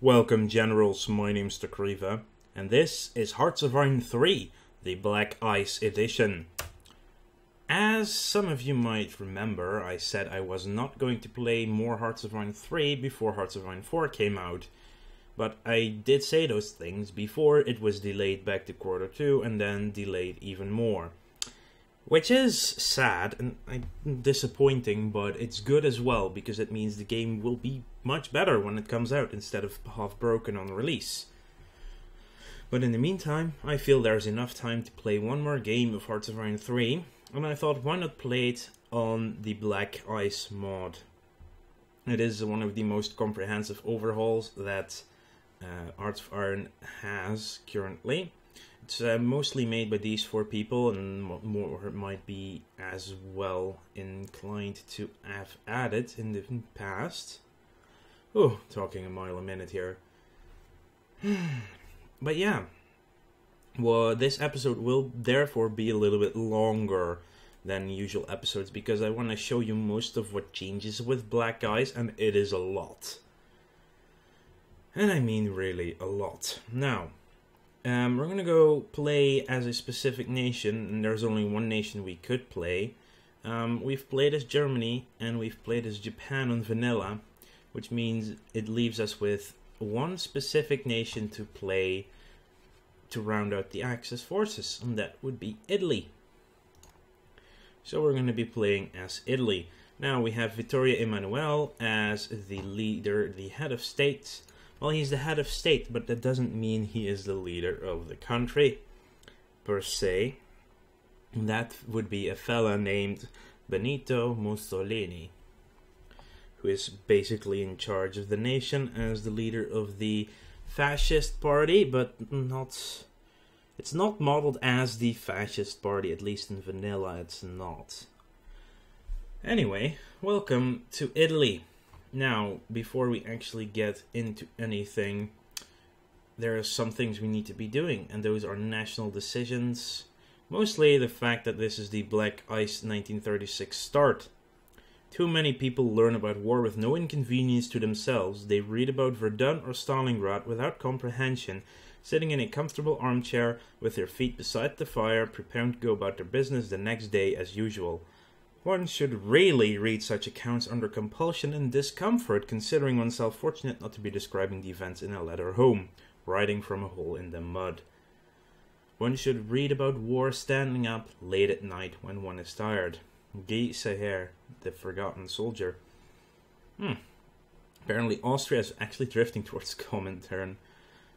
Welcome, Generals, my name's Takriva, and this is Hearts of Iron 3, the Black Ice Edition. As some of you might remember, I said I was not going to play more Hearts of Iron 3 before Hearts of Iron 4 came out. But I did say those things before it was delayed back to Q2 and then delayed even more. Which is sad and disappointing, but it's good as well, because it means the game will be much better when it comes out instead of half broken on release. But in the meantime, I feel there's enough time to play one more game of Hearts of Iron 3, and I thought why not play it on the Black Ice mod. It is one of the most comprehensive overhauls that Hearts of Iron has currently. It's mostly made by these four people, and more might be as well inclined to have added in the past. Oh, talking a mile a minute here. But yeah, well, this episode will therefore be a little bit longer than usual episodes, because I want to show you most of what changes with Black Ice, and it is a lot. And I mean really a lot. Now, we're going to go play as a specific nation, and there's only one nation we could play. We've played as Germany, and we've played as Japan on vanilla, which means it leaves us with one specific nation to play to round out the Axis forces, and that would be Italy. So we're going to be playing as Italy. Now we have Vittorio Emanuele as the leader, the head of state. Well, he's the head of state, but that doesn't mean he is the leader of the country, per se. That would be a fella named Benito Mussolini, who is basically in charge of the nation as the leader of the fascist party, but it's not modeled as the fascist party, at least in vanilla it's not. Anyway, welcome to Italy. Now, before we actually get into anything, there are some things we need to be doing, and those are national decisions. Mostly the fact that this is the Black Ice 1936 start. Too many people learn about war with no inconvenience to themselves. They read about Verdun or Stalingrad without comprehension, sitting in a comfortable armchair with their feet beside the fire, preparing to go about their business the next day as usual. One should really read such accounts under compulsion and discomfort, considering oneself fortunate not to be describing the events in a letter home, writing from a hole in the mud. One should read about war standing up late at night when one is tired. Guy Seher, the forgotten soldier. Apparently Austria is actually drifting towards Comintern.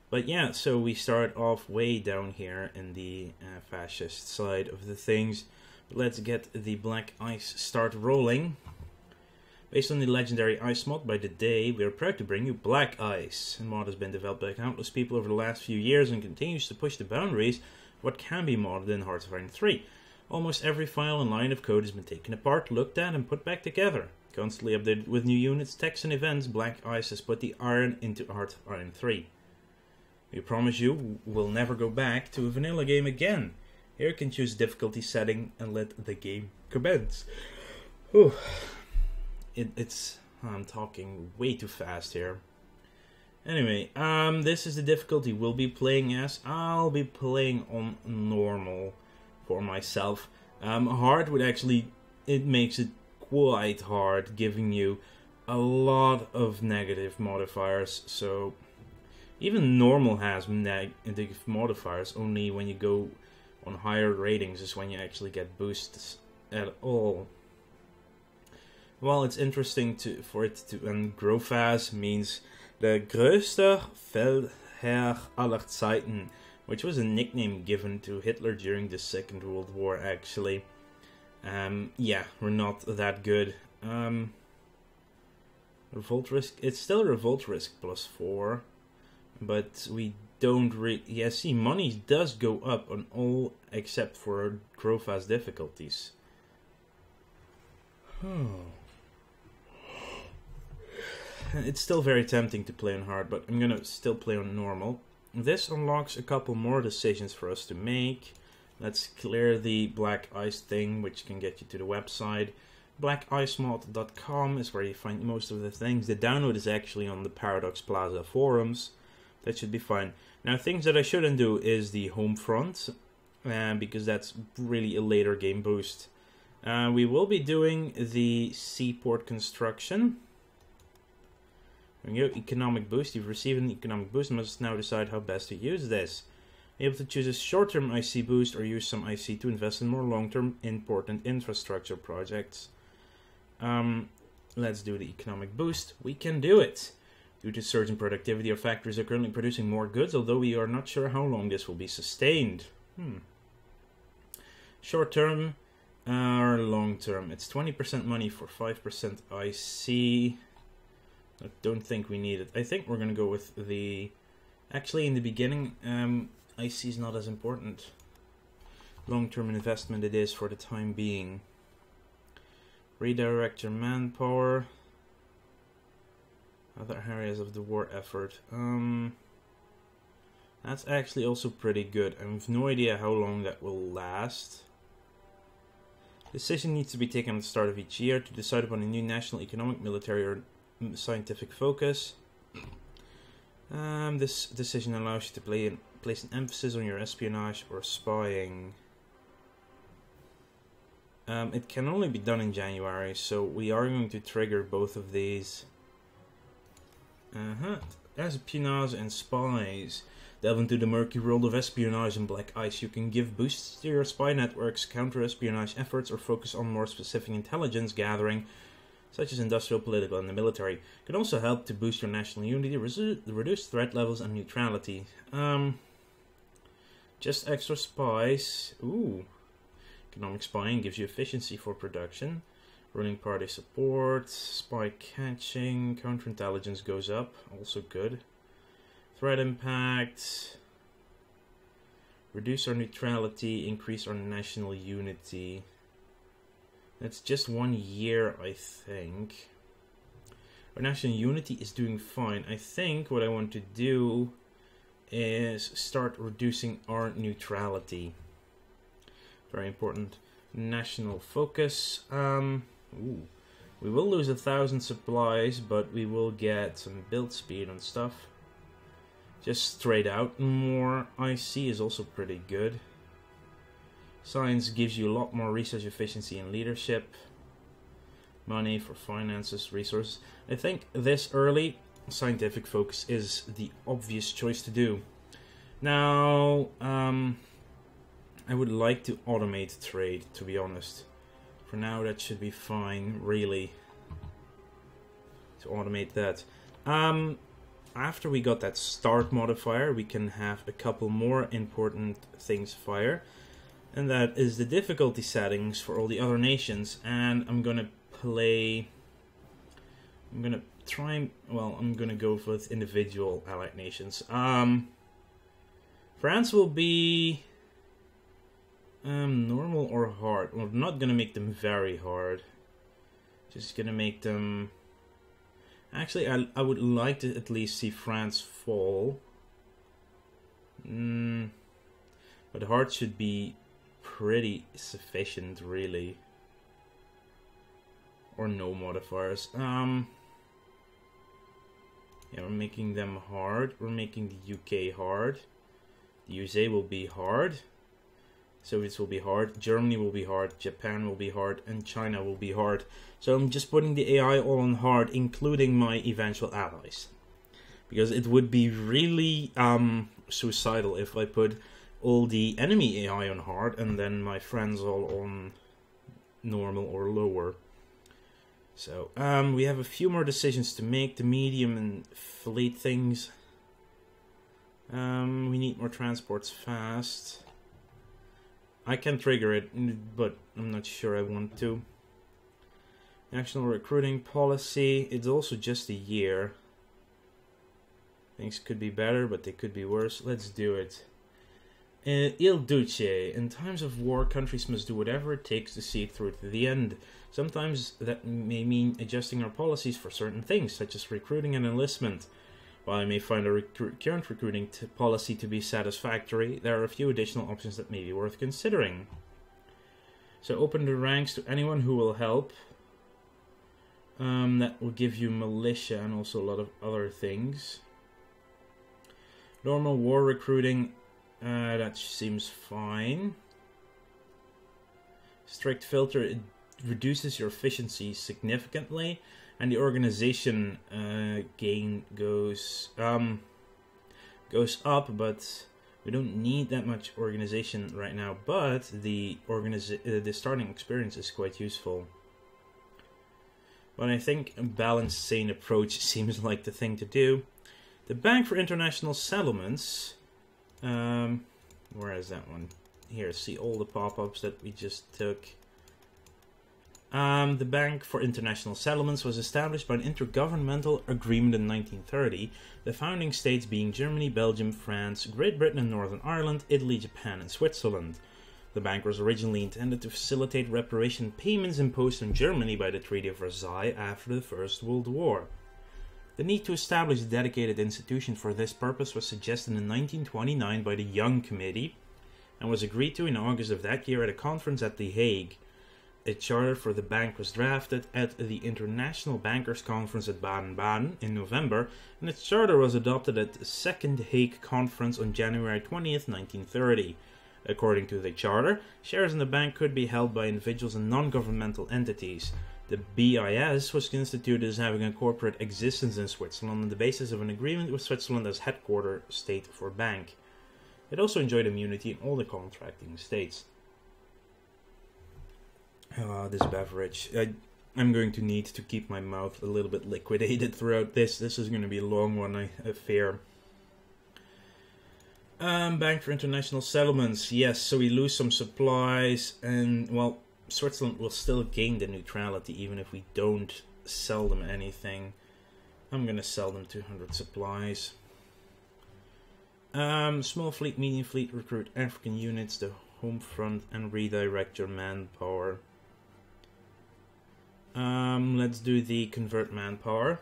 But yeah, so we start off way down here in the fascist side of the things. Let's get the Black Ice start rolling. Based on the legendary ice mod by The Day, we are proud to bring you Black Ice. The mod has been developed by countless people over the last few years and continues to push the boundaries of what can be modded in Hearts of Iron 3. Almost every file and line of code has been taken apart, looked at, and put back together. Constantly updated with new units, texts, and events, Black Ice has put the iron into Hearts of Iron 3. We promise you we'll never go back to a vanilla game again. Here you can choose difficulty setting and let the game commence. Whew. I'm talking way too fast here. Anyway, this is the difficulty we'll be playing as. I'll be playing on normal for myself. Hard would actually, it makes it quite hard, giving you a lot of negative modifiers. So even normal has negative modifiers, only when you go on higher ratings is when you actually get boosts at all. Well, it's interesting for it to grow fast means the größte Feldherr aller Zeiten, which was a nickname given to Hitler during the Second World War, actually. Yeah, we're not that good. Revolt risk, it's still revolt risk +4, but we don't really... Yeah, see, money does go up on all except for grow fast difficulties. It's still very tempting to play on hard, but I'm gonna still play on normal. This unlocks a couple more decisions for us to make. Let's clear the Black Ice thing, which can get you to the website. blackicemod.com is where you find most of the things. The download is actually on the Paradox Plaza forums. That should be fine. Now, things that I shouldn't do is the home front, because that's really a later game boost. We will be doing the seaport construction. There we go, economic boost. You've received an economic boost and must now decide how best to use this. Be able to choose a short-term IC boost or use some IC to invest in more long-term important infrastructure projects. Let's do the economic boost. We can do it. Due to surge in productivity, our factories are currently producing more goods, although we are not sure how long this will be sustained. Short-term or long-term. It's 20% money for 5% IC. I don't think we need it. I think we're going to go with the... Actually, in the beginning, IC is not as important. Long-term investment it is for the time being. Redirect your manpower. Other areas of the war effort. That's actually also pretty good. I have no idea how long that will last. Decision needs to be taken at the start of each year to decide upon a new national economic, military, or scientific focus. This decision allows you to place an emphasis on your espionage or spying. It can only be done in January, so we are going to trigger both of these. Espionage and spies. Delve into the murky world of espionage and black ice. You can give boosts to your spy networks, counter espionage efforts, or focus on more specific intelligence gathering, such as industrial, political, and the military. It can also help to boost your national unity, reduce threat levels, and neutrality. Just extra spies. Ooh. Economic spying gives you efficiency for production. Ruling party support. Spy catching. Counterintelligence goes up. Also good. Threat impact. Reduce our neutrality. Increase our national unity. That's just 1 year, I think. Our national unity is doing fine. I think what I want to do is start reducing our neutrality. Very important. National focus. We will lose 1,000 supplies, but we will get some build speed and stuff. Just straight out more. IC is also pretty good. Science gives you a lot more research efficiency and leadership. Money for finances, resources. I think this early, scientific focus is the obvious choice to do. Now, I would like to automate trade, to be honest. For now, that should be fine, really. To automate that. After we got that start modifier, we can have a couple more important things fire. And that is the difficulty settings for all the other nations. And I'm gonna play... I'm gonna go with individual allied nations. France will be... normal or hard. We're not gonna make them very hard. Just gonna make them... Actually, I would like to at least see France fall. But hard should be pretty sufficient, really. Or no modifiers. Yeah, we're making them hard. We're making the UK hard. The USA will be hard. Soviets will be hard. Germany will be hard. Japan will be hard. And China will be hard. So I'm just putting the AI all on hard, including my eventual allies. Because it would be really suicidal if I put all the enemy AI on hard and then my friends all on normal or lower. So, we have a few more decisions to make. The medium and fleet things. We need more transports fast. I can trigger it, but I'm not sure I want to. National recruiting policy. It's also just a year. Things could be better, but they could be worse. Let's do it. Il Duce. In times of war, countries must do whatever it takes to see it through to the end. Sometimes that may mean adjusting our policies for certain things, such as recruiting and enlistment. While I may find our current recruiting policy to be satisfactory, there are a few additional options that may be worth considering. So open the ranks to anyone who will help. That will give you militia and also a lot of other things. Normal war recruiting, that seems fine. Strict filter, it reduces your efficiency significantly, and the organization gain goes up, but we don't need that much organization right now. But the starting experience is quite useful. But I think a balanced, sane approach seems like the thing to do. The Bank for International Settlements. Where is that one? Here, see all the pop-ups that we just took. The Bank for International Settlements was established by an intergovernmental agreement in 1930, the founding states being Germany, Belgium, France, Great Britain and Northern Ireland, Italy, Japan and Switzerland. The bank was originally intended to facilitate reparation payments imposed on Germany by the Treaty of Versailles after the First World War. The need to establish a dedicated institution for this purpose was suggested in 1929 by the Young Committee and was agreed to in August of that year at a conference at The Hague. A charter for the bank was drafted at the International Bankers' Conference at Baden-Baden in November, and its charter was adopted at the Second Hague Conference on January 20th, 1930. According to the charter, shares in the bank could be held by individuals and non-governmental entities. The BIS was constituted as having a corporate existence in Switzerland on the basis of an agreement with Switzerland as headquarter state for bank. It also enjoyed immunity in all the contracting states. This beverage. I'm going to need to keep my mouth a little bit liquidated throughout this. This is going to be a long one, I fear. Bank for International Settlements. Yes, so we lose some supplies, and, well, Switzerland will still gain the neutrality even if we don't sell them anything. I'm going to sell them 200 supplies. Small fleet, medium fleet, recruit African units, the home front, and redirect your manpower. Let's do the convert manpower.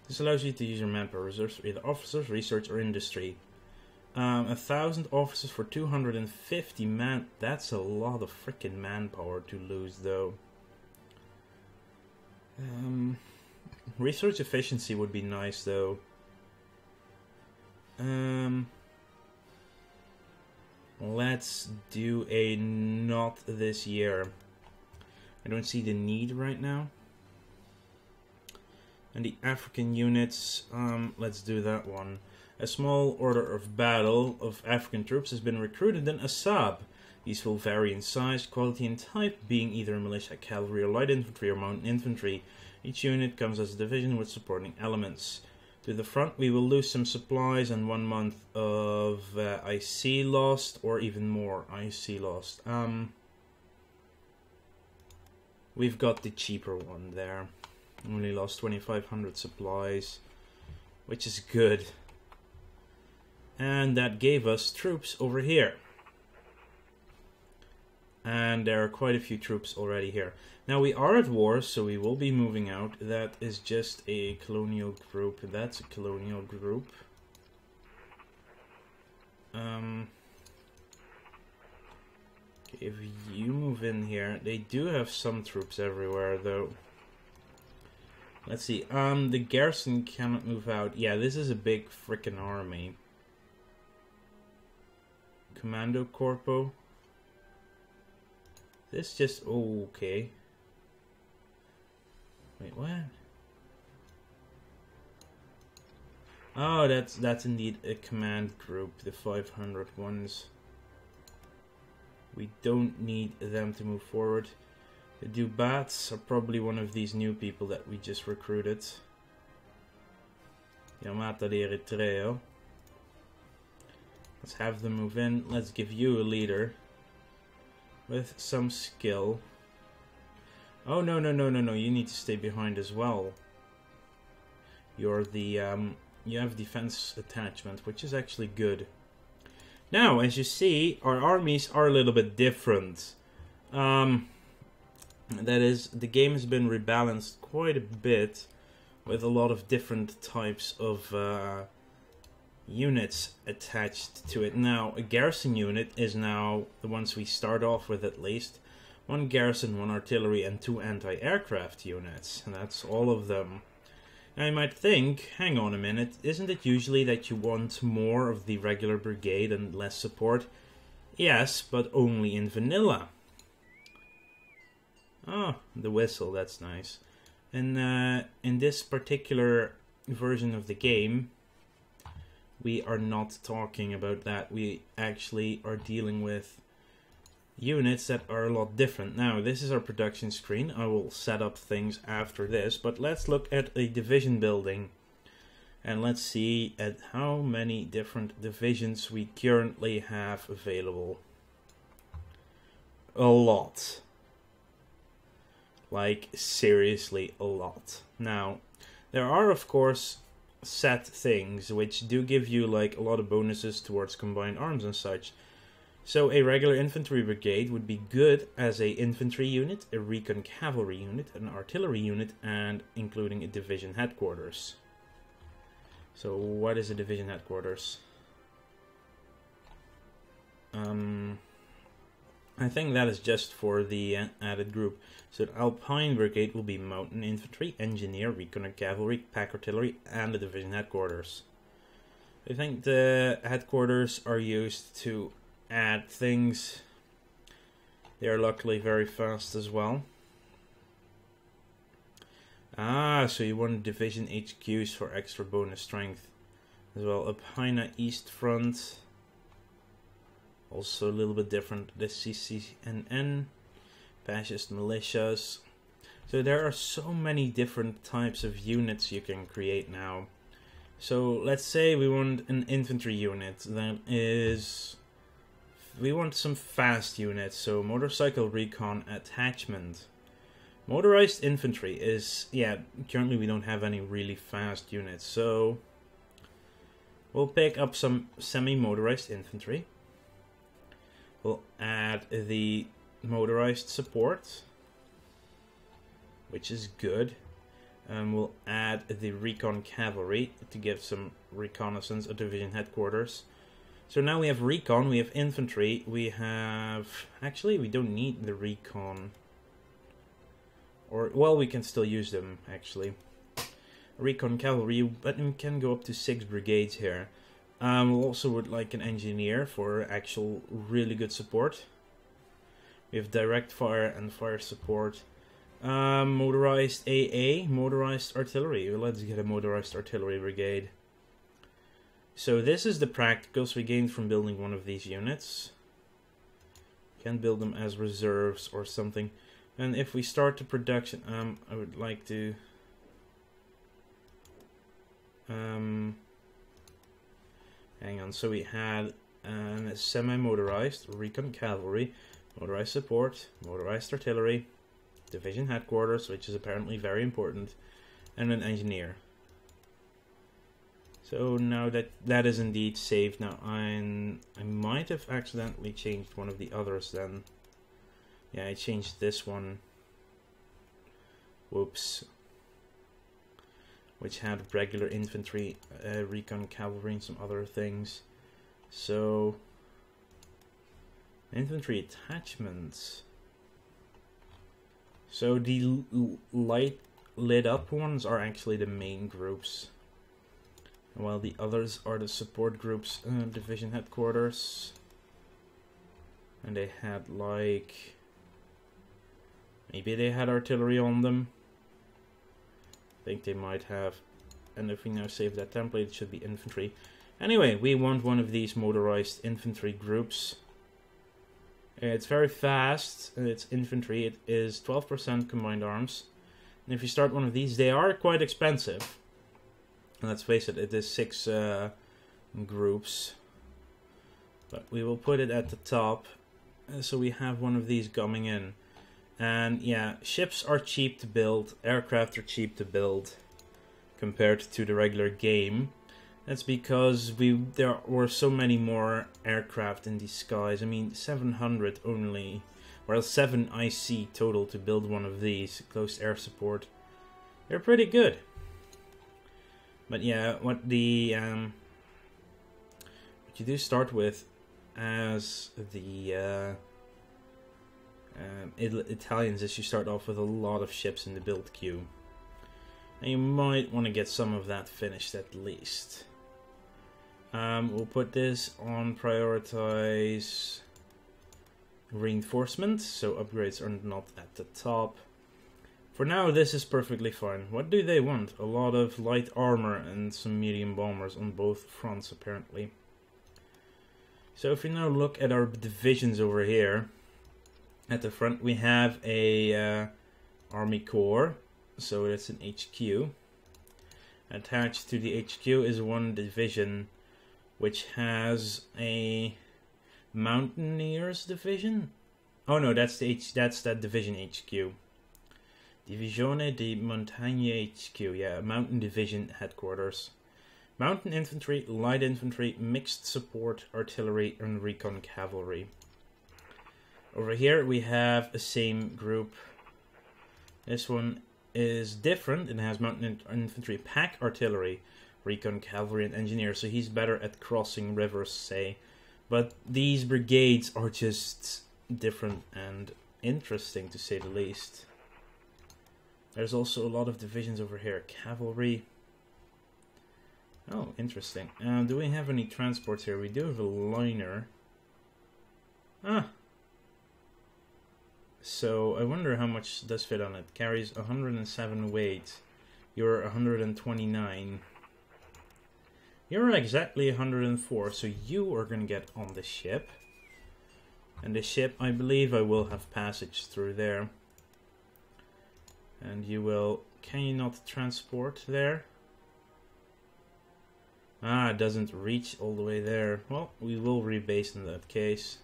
This allows you to use your manpower reserves for either officers, research, or industry. 1,000 officers for 250 man. That's a lot of freaking manpower to lose, though. Research efficiency would be nice, though. Let's do a not this year. I don't see the need right now. And the African units, let's do that one. A small order of battle of African troops has been recruited in Assab. These will vary in size, quality, and type, being either militia, cavalry, or light infantry, or mountain infantry. Each unit comes as a division with supporting elements. To the front, we will lose some supplies and 1 month of IC lost, or even more IC lost. We've got the cheaper one there. Only lost 2,500 supplies, which is good. And that gave us troops over here. And there are quite a few troops already here. Now we are at war, so we will be moving out. That is just a colonial group. That's a colonial group. If you move in here, they do have some troops everywhere, though. Let's see. The garrison cannot move out. Yeah, this is a big frickin' army. Commando Corpo. This just... oh, okay. Wait, what? Oh, that's indeed a command group, the 500 ones. We don't need them to move forward. The Dubats are probably one of these new people that we just recruited. Yamata de Eritrea. Let's have them move in. Let's give you a leader with some skill. Oh, no, no, no, no, no. You need to stay behind as well. You're the, you have defense attachment, which is actually good. Now, as you see, our armies are a little bit different. That is, the game has been rebalanced quite a bit with a lot of different types of units attached to it. Now, a garrison unit is now the ones we start off with, at least. 1 garrison, 1 artillery, and 2 anti-aircraft units. And that's all of them. Now you might think, hang on a minute, isn't it usually that you want more of the regular brigade and less support? Yes, but only in vanilla. Oh, the whistle, that's nice. And in this particular version of the game, we are not talking about that. We actually are dealing with units that are a lot different. Now, this is our production screen. I will set up things after this, but let's look at a division building. And let's see at how many different divisions we currently have available. A lot. Like, seriously a lot. Now, there are of course set things which do give you like a lot of bonuses towards combined arms and such. So a regular infantry brigade would be good as a infantry unit, a recon cavalry unit, an artillery unit, and including a division headquarters. So what is a division headquarters? I think that is just for the added group. So the Alpine Brigade will be mountain infantry, engineer, recon cavalry, pack artillery, and the division headquarters. I think the headquarters are used to add things. They are luckily very fast as well. Ah, so you want division HQs for extra bonus strength as well. Alpina East Front, also a little bit different. The CCNN, fascist militias. So there are so many different types of units you can create now. So let's say we want an infantry unit that is... We want some fast units, so motorcycle recon attachment. Motorized infantry is, yeah, currently we don't have any really fast units, so we'll pick up some semi-motorized infantry. We'll add the motorized support, which is good. We'll add the recon cavalry to give some reconnaissance at division headquarters. So now we have recon, we have infantry, we have... Actually, we don't need the recon. Or, well, we can still use them, actually. Recon cavalry, but we can go up to 6 brigades here. We'll also would like an engineer for actual really good support. We have direct fire and fire support. Motorized AA, motorized artillery. Let's get a motorized artillery brigade. So this is the practicals we gained from building one of these units. You can build them as reserves or something. And if we start the production, I would like to... hang on, so we had semi-motorized, recon cavalry, motorized support, motorized artillery, division headquarters, which is apparently very important, and an engineer. So now that is indeed saved. Now I might have accidentally changed one of the others then. Yeah, I changed this one. Whoops. Which had regular infantry, recon cavalry, and some other things. So infantry attachments. So the light lit up ones are actually the main groups, while the others are the support groups, division headquarters. And they had like... Maybe they had artillery on them. I think they might have. And if we now save that template, it should be infantry. Anyway, we want one of these motorized infantry groups. It's very fast. It's infantry. It is 12% combined arms. And if you start one of these, they are quite expensive. And let's face it, it is 6 groups. But we will put it at the top. So we have one of these coming in. And yeah, ships are cheap to build. Aircraft are cheap to build compared to the regular game. That's because there were so many more aircraft in the skies. I mean, 700 only. Well, 7 IC total to build one of these. Close air support. They're pretty good. But yeah, what you do start with as the Italians is you start off with a lot of ships in the build queue. And you might want to get some of that finished at least. We'll put this on prioritize reinforcement, so upgrades are not at the top. For now, this is perfectly fine. What do they want? A lot of light armor and some medium bombers on both fronts, apparently. So if we now look at our divisions over here, at the front we have a army corps, so that's an HQ. Attached to the HQ is one division which has a Mountaineers division. Oh no, that's that division HQ. Divisione di Montagne HQ, yeah, Mountain Division headquarters. Mountain infantry, light infantry, mixed support, artillery, and recon cavalry. Over here we have the same group. This one is different. It has mountain infantry, pack artillery, recon cavalry, and engineers. So he's better at crossing rivers, say. But these brigades are just different and interesting, to say the least. There's also a lot of divisions over here. Cavalry. Oh, interesting. Do we have any transports here? We do have a liner. Ah. So, I wonder how much does fit on it. Carries 107 weight. You're 129. You're exactly 104, so you are going to get on the ship. And the ship, I believe I will have passage through there. And you will... Can you not transport there? Ah, it doesn't reach all the way there. Well, we will rebase in that case.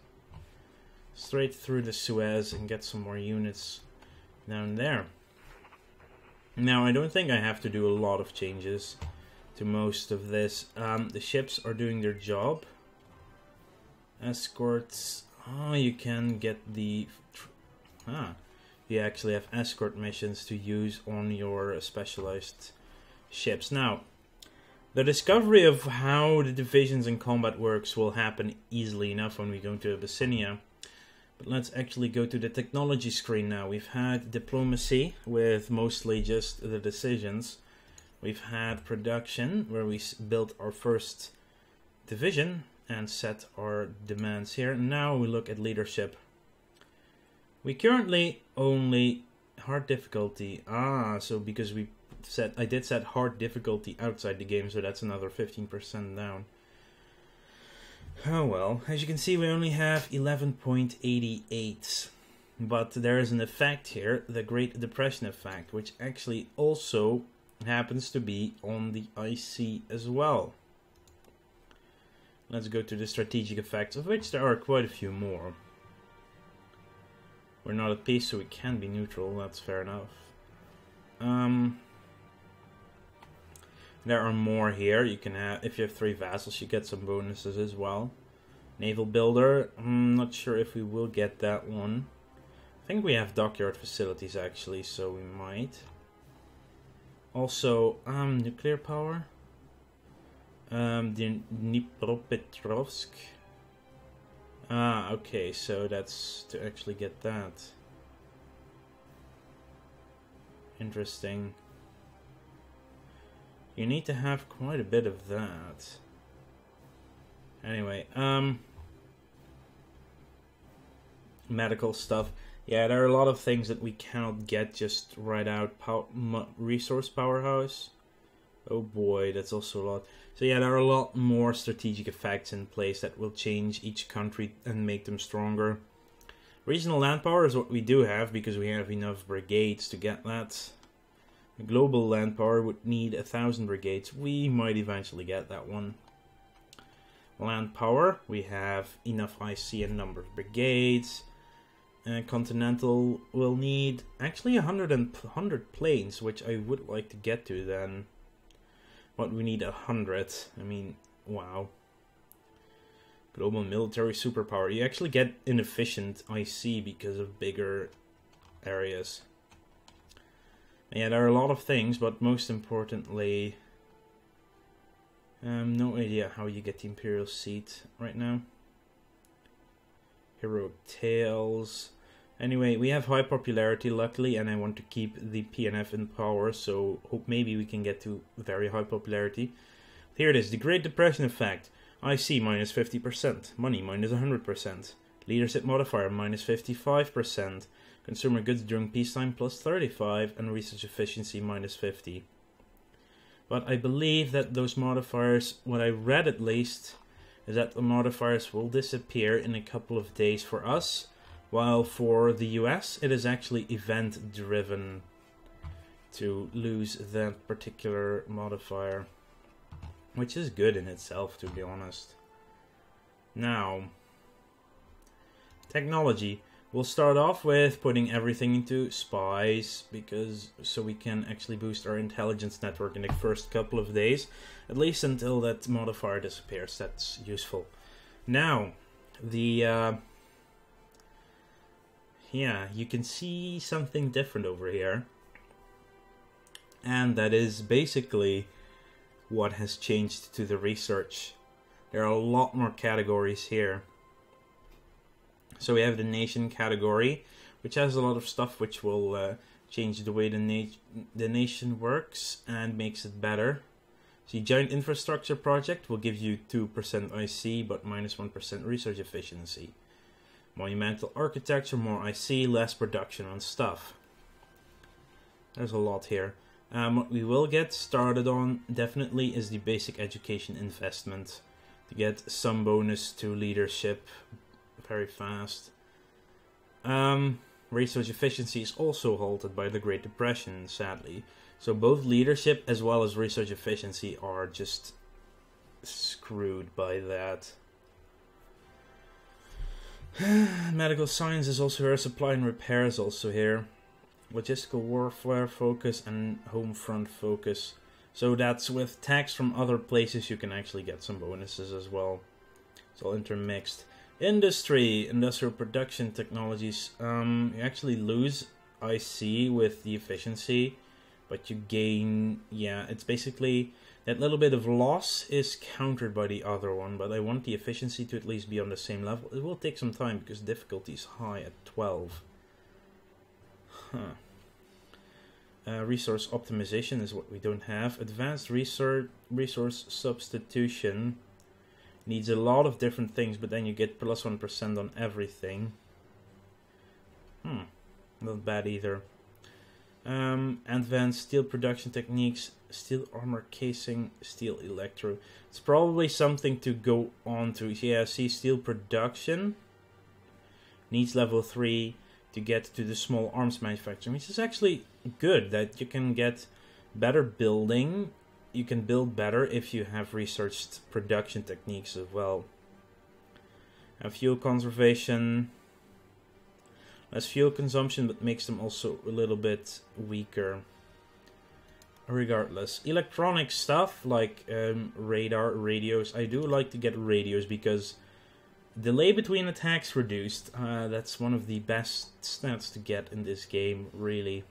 Straight through the Suez and get some more units down there. Now, I don't think I have to do a lot of changes to most of this. The ships are doing their job. Escorts. Oh, you can get the... You actually have escort missions to use on your specialized ships. Now, the discovery of how the divisions in combat works will happen easily enough when we go to Abyssinia. But let's actually go to the technology screen now. We've had diplomacy with mostly just the decisions. We've had production where we built our first division and set our demands here. Now we look at leadership. We currently only hard difficulty. So because I did set hard difficulty outside the game, so that's another 15% down. Oh well, as you can see we only have 11.88. But there is an effect here, the Great Depression effect, which actually also happens to be on the IC as well. Let's go to the strategic effects, of which there are quite a few more. We're not at peace, so we can be neutral, that's fair enough. There are more here. You can have, if you have 3 vassals, you get some bonuses as well. Naval Builder, I'm not sure if we will get that one. I think we have dockyard facilities actually, so we might. Also, nuclear power. The Dnipropetrovsk. Okay, so that's to actually get that. Interesting. You need to have quite a bit of that. Anyway, medical stuff. Yeah, there are a lot of things that we cannot get just right out. Resource powerhouse. Oh boy, that's also a lot. So yeah, there are a lot more strategic effects in place that will change each country and make them stronger. Regional land power is what we do have because we have enough brigades to get that. Global land power would need 1,000 brigades. We might eventually get that one. Land power, we have enough IC and number of brigades. Continental will need actually 100 planes, which I would like to get to then. But we need 100. I mean, wow. Global military superpower. You actually get inefficient IC because of bigger areas. Yeah, there are a lot of things, but most importantly, no idea how you get the Imperial seat right now. Heroic Tales. Anyway, we have high popularity luckily, and I want to keep the PNF in power, so hope maybe we can get to very high popularity. Here it is, the Great Depression effect. IC minus 50%, money minus 100%, leadership modifier minus 55%, consumer goods during peacetime plus 35, and research efficiency minus 50. But I believe that those modifiers, what I read at least, is that the modifiers will disappear in a couple of days for us, while for the US it is actually event driven to lose that particular modifier, which is good in itself, to be honest. Now, technology. We'll start off with putting everything into spies, because so we can actually boost our intelligence network in the first couple of days, at least until that modifier disappears. That's useful. Now, the yeah, you can see something different over here, and that is basically what has changed to the research. There are a lot more categories here. So we have the nation category, which has a lot of stuff which will change the way the nation works and makes it better. See, giant infrastructure project will give you 2% IC but minus 1% research efficiency. Monumental architecture, more IC, less production on stuff. There's a lot here. What we will get started on definitely is the basic education investment to get some bonus to leadership very fast. Research efficiency is also halted by the Great Depression, sadly. So both leadership as well as research efficiency are just screwed by that. Medical science is also here, supply and repair is also here. Logistical warfare focus and home front focus. So that's with tax from other places you can actually get some bonuses as well. It's all intermixed. Industry, industrial production technologies. You actually lose IC with the efficiency, but you gain, yeah, it's basically that little bit of loss is countered by the other one, but I want the efficiency to at least be on the same level. It will take some time because difficulty is high at 12. Resource optimization is what we don't have. Advanced resource substitution needs a lot of different things, but then you get plus 1% on everything. Not bad either. Advanced steel production techniques, steel armor casing, steel electro. It's probably something to go on to. Yeah, see, steel production needs level 3 to get to the small arms manufacturing, which is actually good, that you can get better building. You can build better if you have researched production techniques as well. Fuel conservation, less fuel consumption, but makes them also a little bit weaker. Regardless, electronic stuff like radar, radios. I do like to get radios because delay between attacks reduced. That's one of the best stats to get in this game, really.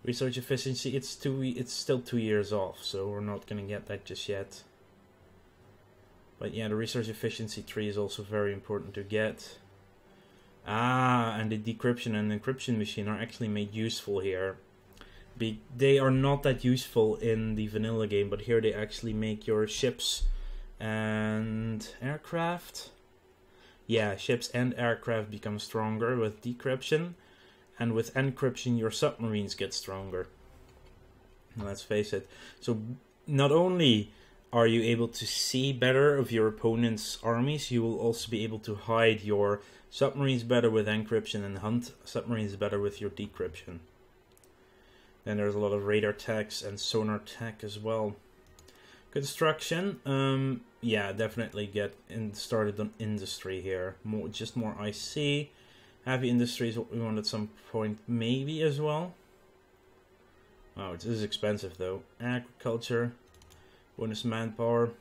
Research efficiency, it's still 2 years off, so we're not gonna get that just yet. But yeah, the research efficiency tree is also very important to get. And the decryption and encryption machine are actually made useful here. They are not that useful in the vanilla game, but here they actually make your ships and aircraft. Yeah, ships and aircraft become stronger with decryption. And with encryption, your submarines get stronger. Let's face it. So not only are you able to see better of your opponent's armies, you will also be able to hide your submarines better with encryption and hunt submarines better with your decryption. Then there's a lot of radar techs and sonar tech as well. Construction, yeah, definitely get started on industry here. Just more IC. Heavy industry is what we want at some point, maybe as well. Oh, it is expensive though. Agriculture, bonus manpower.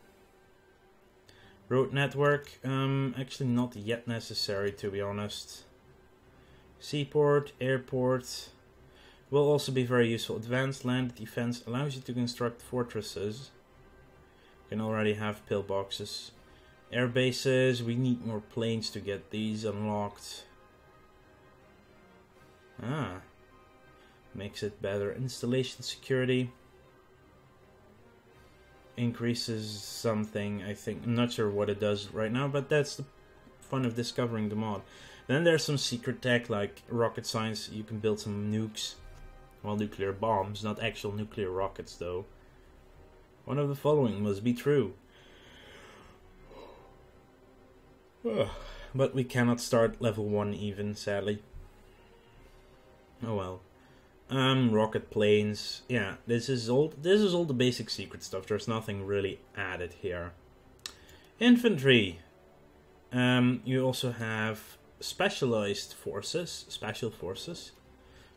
Road network, actually not yet necessary, to be honest. Seaport, airport will also be very useful. Advanced land defense allows you to construct fortresses. You can already have pillboxes. Air bases, we need more planes to get these unlocked. Ah. Makes it better. Installation security. Increases something, I think. I'm not sure what it does right now, but that's the fun of discovering the mod. Then there's some secret tech like rocket science. You can build some nukes. Well, nuclear bombs, not actual nuclear rockets though. One of the following must be true. But we cannot start level 1 even, sadly. Oh well. Rocket planes. Yeah, this is all the basic secret stuff. There's nothing really added here. Infantry. You also have specialized forces, special forces.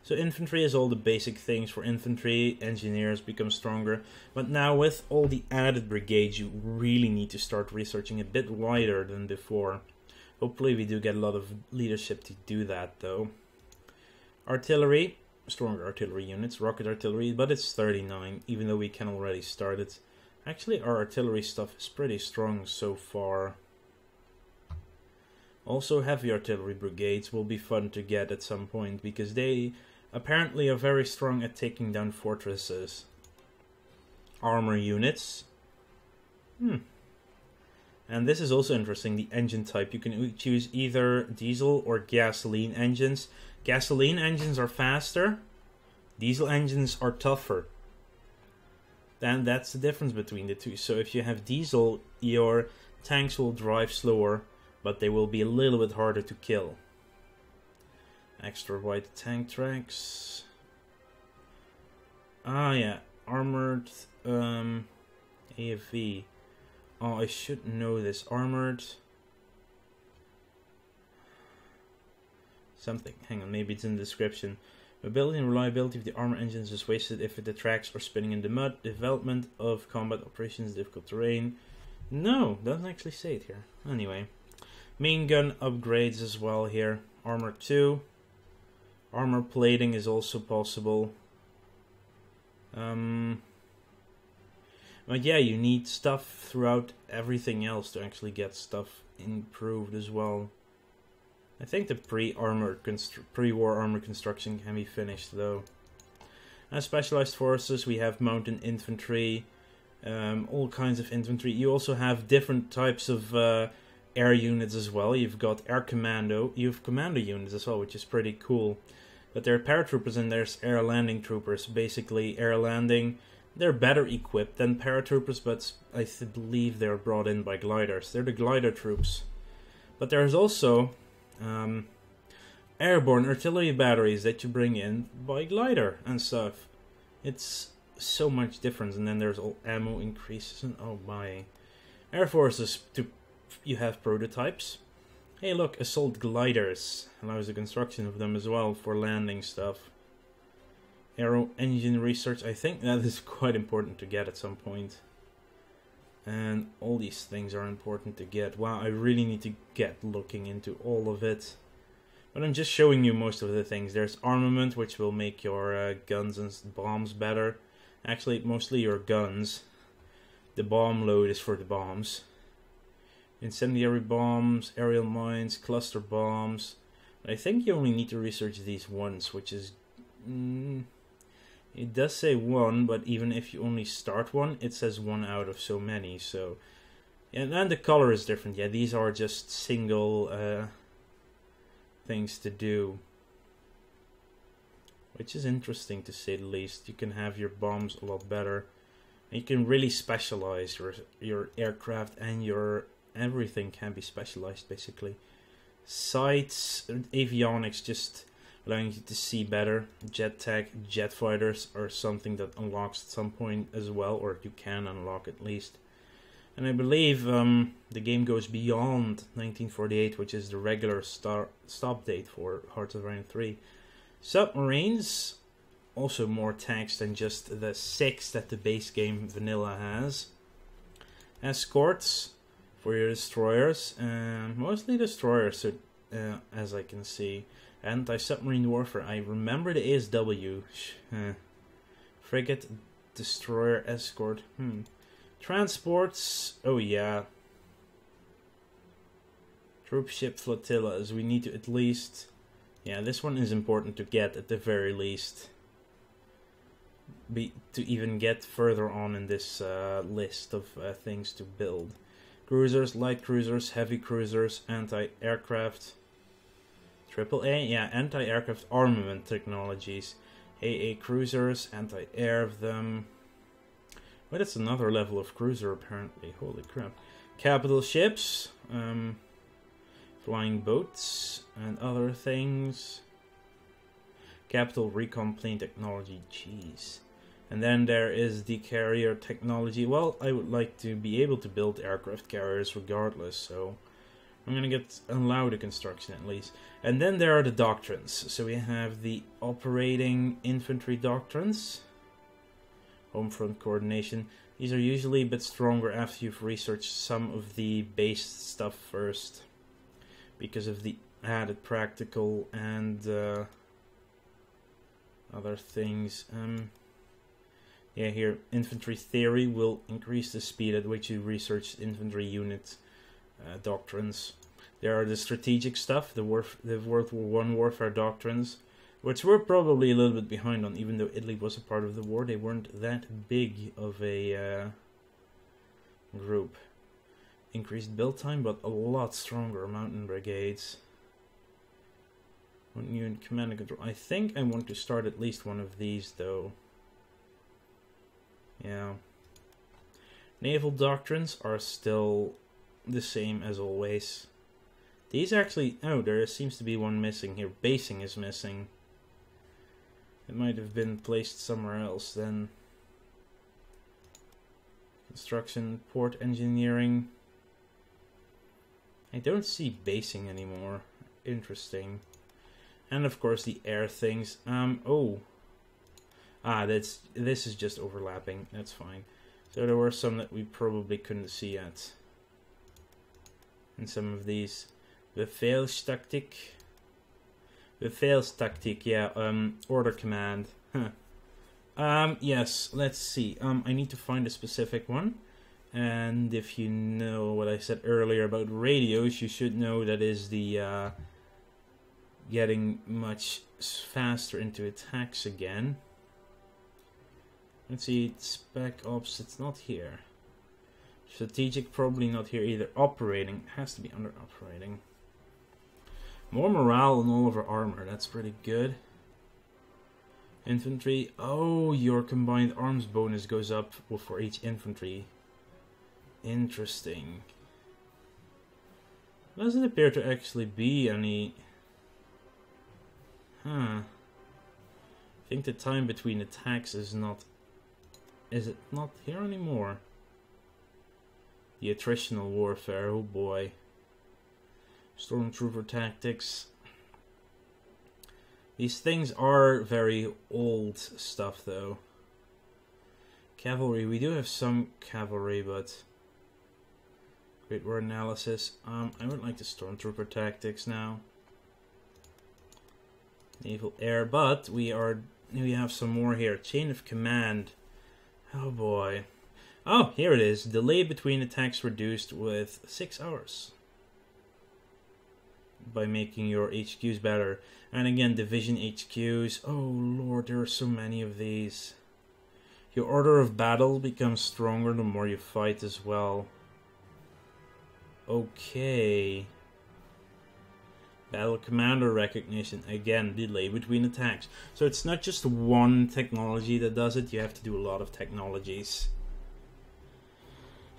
So infantry is all the basic things for infantry. Engineers become stronger. But now with all the added brigades, you really need to start researching a bit wider than before. Hopefully we do get a lot of leadership to do that though. Artillery. Stronger artillery units, rocket artillery, but it's 39, even though we can already start it. Actually, our artillery stuff is pretty strong so far. Also, heavy artillery brigades will be fun to get at some point, because they apparently are very strong at taking down fortresses. Armor units. And this is also interesting, the engine type. You can choose either diesel or gasoline engines. Gasoline engines are faster, diesel engines are tougher. Then that's the difference between the two. So if you have diesel, your tanks will drive slower, but they will be a little bit harder to kill. Extra wide tank tracks. Ah yeah, armored AFV. Oh, I should know this. Armored something. Hang on, maybe it's in the description. Mobility and reliability of the armor engines is wasted if the tracks are spinning in the mud. Development of combat operations, difficult terrain. No, doesn't actually say it here. Anyway. Main gun upgrades as well here. Armor 2. Armor plating is also possible. But yeah, you need stuff throughout everything else to actually get stuff improved as well. I think the pre-war armor construction can be finished though. As specialized forces, we have mountain infantry, all kinds of infantry. You also have different types of air units as well. You've got air commando. You have commando units as well, which is pretty cool. But there are paratroopers and there's air landing troopers. Basically, air landing, they're better equipped than paratroopers, but I believe they're brought in by gliders. They're the glider troops. But there's also airborne artillery batteries that you bring in by glider and stuff. It's so much different. And then there's all ammo increases and oh my. Air forces, you have prototypes. Hey look, assault gliders. Allows the construction of them as well for landing stuff. Aero engine research, I think that is quite important to get at some point. And all these things are important to get. Wow, I really need to get looking into all of it. But I'm just showing you most of the things. There's armament, which will make your guns and bombs better. Actually, mostly your guns. The bomb load is for the bombs. Incendiary bombs, aerial mines, cluster bombs. I think you only need to research these once, which is... it does say 1, but even if you only start one, it says 1 out of so many. So, and the color is different. Yeah, these are just single things to do, which is interesting to say the least. You can have your bombs a lot better, and you can really specialize your aircraft, and your everything can be specialized basically. Sights, avionics, just allowing you to see better. Jet tech, jet fighters are something that unlocks at some point as well, or you can unlock at least. And I believe the game goes beyond 1948, which is the regular stop date for Hearts of Iron 3. Submarines, also more tanks than just the 6 that the base game vanilla has. Escorts for your destroyers, mostly destroyers, so, as I can see. Anti-submarine warfare, I remember the ASW. Frigate, destroyer, escort. Transports, oh yeah. Troop ship flotillas, we need to at least Yeah, this one is important to get at the very least. To even get further on in this list of things to build. Cruisers, light cruisers, heavy cruisers, anti-aircraft. AAA, yeah, anti-aircraft armament technologies. AA cruisers, anti-air of them. Well, that's another level of cruiser apparently. Holy crap. Capital ships, flying boats, and other things. Capital recon plane technology, jeez. And then there is the carrier technology. Well, I would like to be able to build aircraft carriers regardless, so I'm gonna get allow the construction at least. And then there are the doctrines. So we have the operating infantry doctrines. Home front coordination. These are usually a bit stronger after you've researched some of the base stuff first, because of the added practical and other things. Yeah, here, infantry theory will increase the speed at which you research infantry unit doctrines. There are the strategic stuff, the World War I warfare doctrines, which we're probably a little bit behind on, even though Italy was a part of the war. They weren't that big of a group. Increased build time, but a lot stronger mountain brigades. One unit command and control. I think I want to start at least one of these, though. Yeah. Naval doctrines are still the same as always. These actually... Oh, there seems to be one missing here. Basing is missing. It might have been placed somewhere else then. Construction, port engineering. I don't see basing anymore. Interesting. And of course the air things. Oh. Ah, this is just overlapping. That's fine. So there were some that we probably couldn't see yet. And some of these. Befehlstaktik. Befehlstaktik, yeah. Order command. Huh. Yes, let's see. I need to find a specific one. And if you know what I said earlier about radios, you should know that is the getting much faster into attacks again. Let's see, spec ops, it's not here. Strategic, probably not here either. Operating, has to be under operating. More morale on all of our armor, that's pretty good. Infantry, oh, your combined arms bonus goes up for each infantry. Interesting. Doesn't appear to actually be any... Huh. I think the time between attacks is not... Is it not here anymore? The attritional warfare, oh boy. Stormtrooper tactics. These things are very old stuff though. Cavalry, we do have some cavalry, but... Great War analysis. I would like the Stormtrooper tactics now. Naval air, but we have some more here. Chain of command. Oh boy. Oh, here it is. Delay between attacks reduced with 6 hours. By making your HQs better. And again, division HQs. Oh lord, there are so many of these. Your order of battle becomes stronger the more you fight as well. Okay. Battle commander recognition. Again, delay between attacks. So it's not just one technology that does it. You have to do a lot of technologies.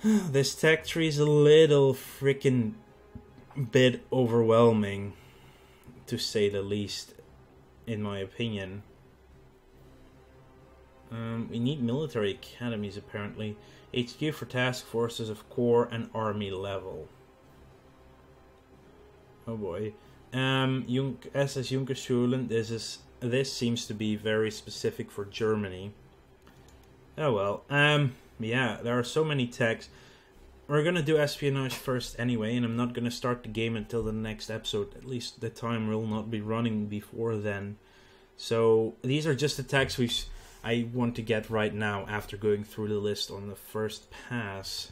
This tech tree is a little freaking bit overwhelming, to say the least, in my opinion. We need military academies apparently. HQ for task forces of corps and army level. Oh boy. SS Junkerschulen, this seems to be very specific for Germany. Oh well. Yeah, there are so many techs. We're gonna do espionage first anyway, and I'm not gonna start the game until the next episode. At least the time will not be running before then. So these are just the techs I want to get right now after going through the list on the first pass.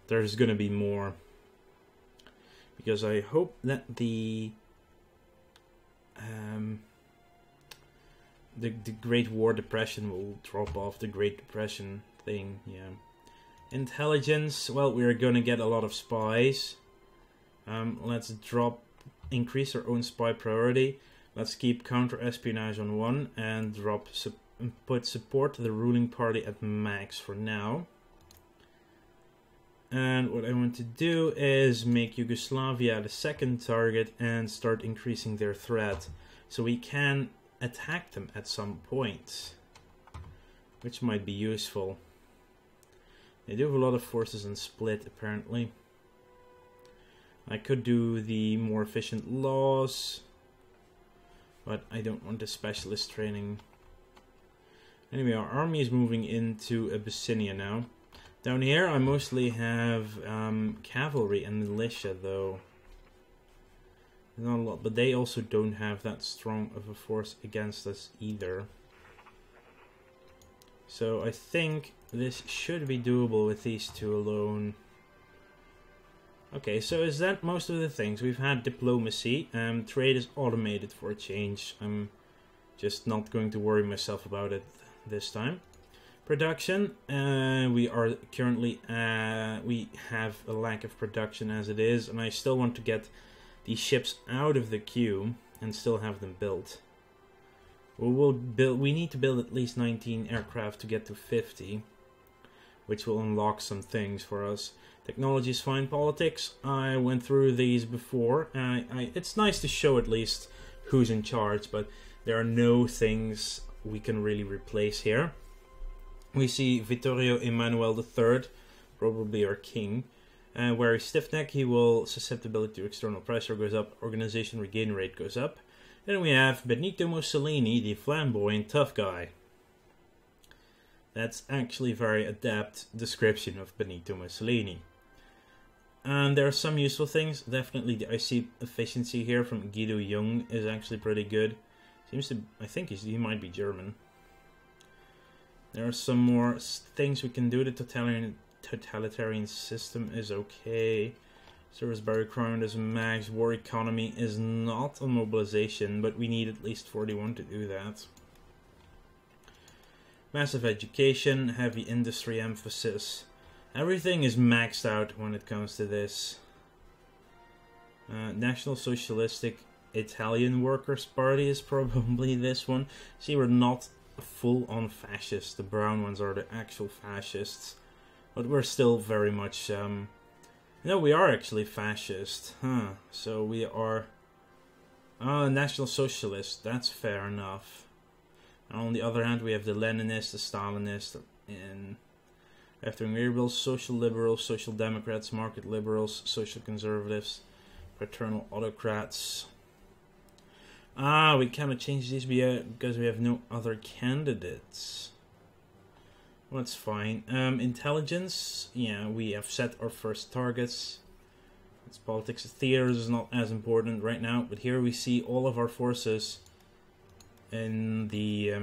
There's gonna be more. Because I hope that the the Great War Depression will drop off. The Great Depression thing, yeah. Intelligence, well, we're gonna get a lot of spies. Let's increase our own spy priority. Let's keep counter-espionage on 1 and put support to the ruling party at max for now. And what I want to do is make Yugoslavia the second target and start increasing their threat, so we can attack them at some point, which might be useful. They do have a lot of forces in Split, apparently. I could do the more efficient laws, but I don't want the specialist training. Anyway, our army is moving into Abyssinia now. Down here I mostly have cavalry and militia, though. Not a lot, but they also don't have that strong of a force against us either. So I think this should be doable with these two alone. Okay, so is that most of the things? We've had diplomacy, trade is automated for a change. I'm just not going to worry myself about it this time. Production, we are currently, we have a lack of production as it is, and I still want to get these ships out of the queue and still have them built. We need to build at least 19 aircraft to get to 50, which will unlock some things for us. Technology is fine. Politics, I went through these before. It's nice to show at least who's in charge, but there are no things we can really replace here. We see Vittorio Emanuele III, probably our king. Where he's stiff-neck, susceptibility to external pressure goes up, organization regain rate goes up. Then we have Benito Mussolini, the flamboyant tough guy. That's actually a very adept description of Benito Mussolini. And there are some useful things. Definitely the IC efficiency here from Guido Jung is actually pretty good. I think he might be German. There are some more things we can do. The totalitarian system is okay. Service by requirement is max. War economy is not on mobilization, but we need at least 41 to do that. Massive education, heavy industry emphasis. Everything is maxed out when it comes to this. National Socialistic Italian Workers' Party is probably this one. See, we're not full-on fascists. The brown ones are the actual fascists. But we're still very much... No, we are actually fascist. Huh. So we are... National Socialist. That's fair enough. And on the other hand, we have the Leninists, the Stalinists, and... Left-wing liberals, social liberals, social democrats, market liberals, social conservatives, paternal autocrats. We cannot change these because we have no other candidates. Well, that's fine. Intelligence, yeah, we have set our first targets. It's politics. Theater is not as important right now, but here we see all of our forces in the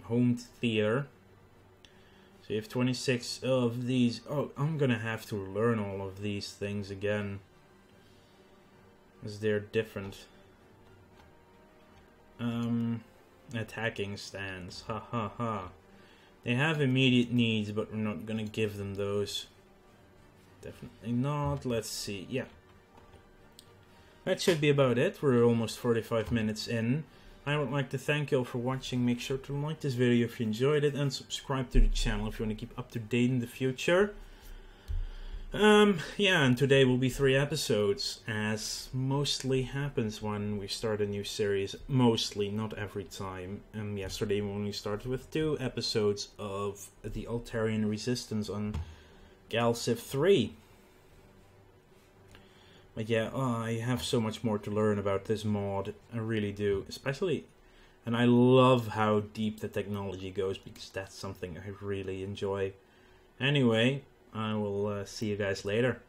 home theater. So you have 26 of these. Oh, I'm gonna have to learn all of these things again, as they're different. Attacking stance. Ha ha ha. They have immediate needs, but we're not gonna give them those. Definitely not. Let's see. Yeah. That should be about it. We're almost 45 minutes in. I would like to thank you all for watching. Make sure to like this video if you enjoyed it, and subscribe to the channel if you want to keep up to date in the future. Yeah, and today will be 3 episodes, as mostly happens when we start a new series. Mostly, not every time. Yesterday we only started with 2 episodes of the Altarian Resistance on Galciv 3. But yeah, I have so much more to learn about this mod. I really do. Especially, and I love how deep the technology goes, because that's something I really enjoy. Anyway, I will see you guys later.